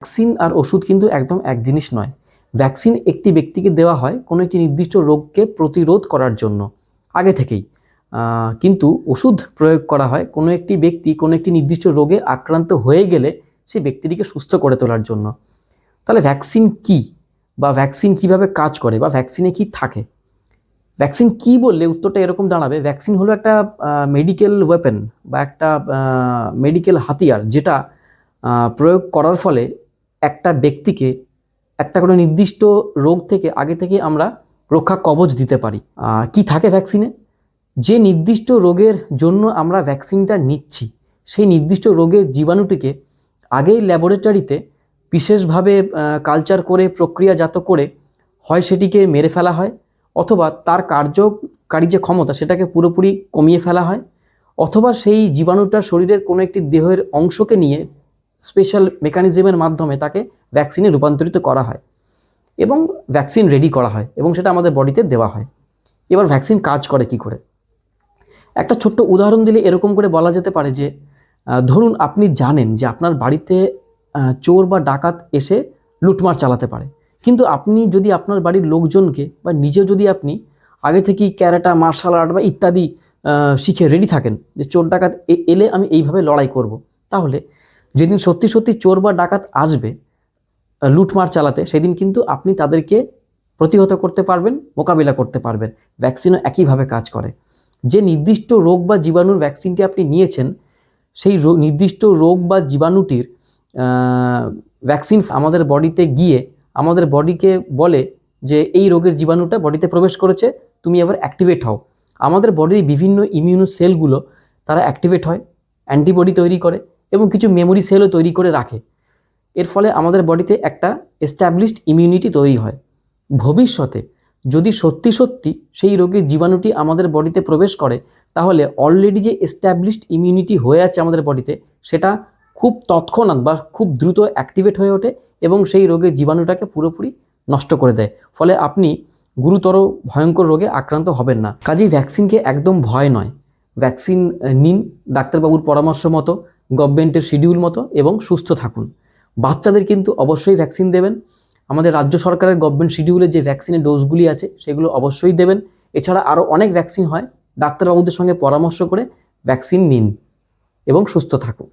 Vaccine আর ওষুধ কিন্তু একদম এক জিনিস নয়। ভ্যাকসিন একটি ব্যক্তিকে দেওয়া হয় কোনো একটি নির্দিষ্ট রোগকে প্রতিরোধ করার জন্য আগে থেকেই, কিন্তু ওষুধ প্রয়োগ করা হয় কোনো একটি ব্যক্তি কোনো একটি নির্দিষ্ট রোগে আক্রান্ত হয়ে গেলে সেই ব্যক্তিটিকে সুস্থ করে তোলার জন্য। তাহলে ভ্যাকসিন কি, বা ভ্যাকসিন কিভাবে কাজ করে, বা ভ্যাকসিনে কি থাকে? ভ্যাকসিন কি বললে উত্তরটা এরকম দাঁড়াবে, ভ্যাকসিন হলো একটা মেডিকেল ওয়েপেন বা একটা মেডিকেল হাতিয়ার, যেটা প্রয়োগ করার ফলে একটা ব্যক্তিকে একটা কোনো নির্দিষ্ট রোগ থেকে আগে থেকে আমরা রক্ষা কবচ দিতে পারি। কি থাকে ভ্যাকসিনে? যে নির্দিষ্ট রোগের জন্য আমরা ভ্যাকসিনটা নিচ্ছি সেই নির্দিষ্ট রোগের জীবাণুটিকে আগেই ল্যাবরেটরিতে বিশেষভাবে কালচার করে প্রক্রিয়াজাত করে হয় সেটিকে মেরে ফেলা হয়, অথবা তার কার্যকারী যে ক্ষমতা সেটাকে পুরোপুরি কমিয়ে ফেলা হয়, অথবা সেই জীবাণুটা শরীরের কোনো একটি দেহের অংশকে নিয়ে স্পেশাল মেকানিজমের মাধ্যমে তাকে ভ্যাকসিনে রূপান্তরিত করা হয় এবং ভ্যাকসিন রেডি করা হয় এবং সেটা আমাদের বডিতে দেওয়া হয়। এবার ভ্যাকসিন কাজ করে কি করে? একটা ছোট্ট উদাহরণ দিলে এরকম করে বলা যেতে পারে যে, ধরুন আপনি জানেন যে আপনার বাড়িতে চোর বা ডাকাত এসে লুটমার চালাতে পারে, কিন্তু আপনি যদি আপনার বাড়ির লোকজনকে বা নিজেও যদি আপনি আগে থেকেই ক্যারাটা, মার্শাল আর্ট বা ইত্যাদি শিখে রেডি থাকেন যে চোর ডাকাত এলে আমি এইভাবে লড়াই করব, তাহলে যেদিন সত্যি সত্যি চোর বা ডাকাত আসবে লুটমার চালাতে, সেদিন কিন্তু আপনি তাদেরকে প্রতিহত করতে পারবেন, মোকাবিলা করতে পারবেন। ভ্যাকসিনও একইভাবে কাজ করে। যে নির্দিষ্ট রোগ বা জীবাণুর ভ্যাকসিনটি আপনি নিয়েছেন, সেই নির্দিষ্ট রোগ বা জীবাণুটির ভ্যাকসিন আমাদের বডিতে গিয়ে আমাদের বডিকে বলে যে এই রোগের জীবাণুটা বডিতে প্রবেশ করেছে, তুমি এবার অ্যাক্টিভেট হও। আমাদের বডির বিভিন্ন ইমিউনো সেলগুলো তারা অ্যাক্টিভেট হয়, অ্যান্টিবডি তৈরি করে এবং কিছু মেমোরি সেলও তৈরি করে রাখে। এর ফলে আমাদের বডিতে একটা এস্টাবলিশড ইমিউনিটি তৈরি হয়। ভবিষ্যতে যদি সত্যি সত্যি সেই রোগের জীবাণুটি আমাদের বডিতে প্রবেশ করে, তাহলে অলরেডি যে এস্টাবলিশড ইমিউনিটি হয়ে আছে আমাদের বডিতে, সেটা খুব তৎক্ষণাৎ বা খুব দ্রুত অ্যাক্টিভেট হয়ে ওঠে এবং সেই রোগের জীবাণুটাকে পুরোপুরি নষ্ট করে দেয়। ফলে আপনি গুরুতর ভয়ঙ্কর রোগে আক্রান্ত হবেন না। কাজেই ভ্যাকসিনকে একদম ভয় নয়। ভ্যাকসিন নিন ডাক্তারবাবুর পরামর্শ মতো, গভর্নমেন্টের শিডিউল মতো, এবং সুস্থ থাকুন। বাচ্চাদের কিন্তু অবশ্যই ভ্যাকসিন দেবেন। আমাদের রাজ্য সরকারের গভর্নমেন্ট শিডিউলে যে ভ্যাকসিনের ডোজগুলি আছে সেগুলো অবশ্যই দেবেন। এছাড়া আরও অনেক ভ্যাকসিন হয়, ডাক্তারবাবুদের সঙ্গে পরামর্শ করে ভ্যাকসিন নিন এবং সুস্থ থাকুন।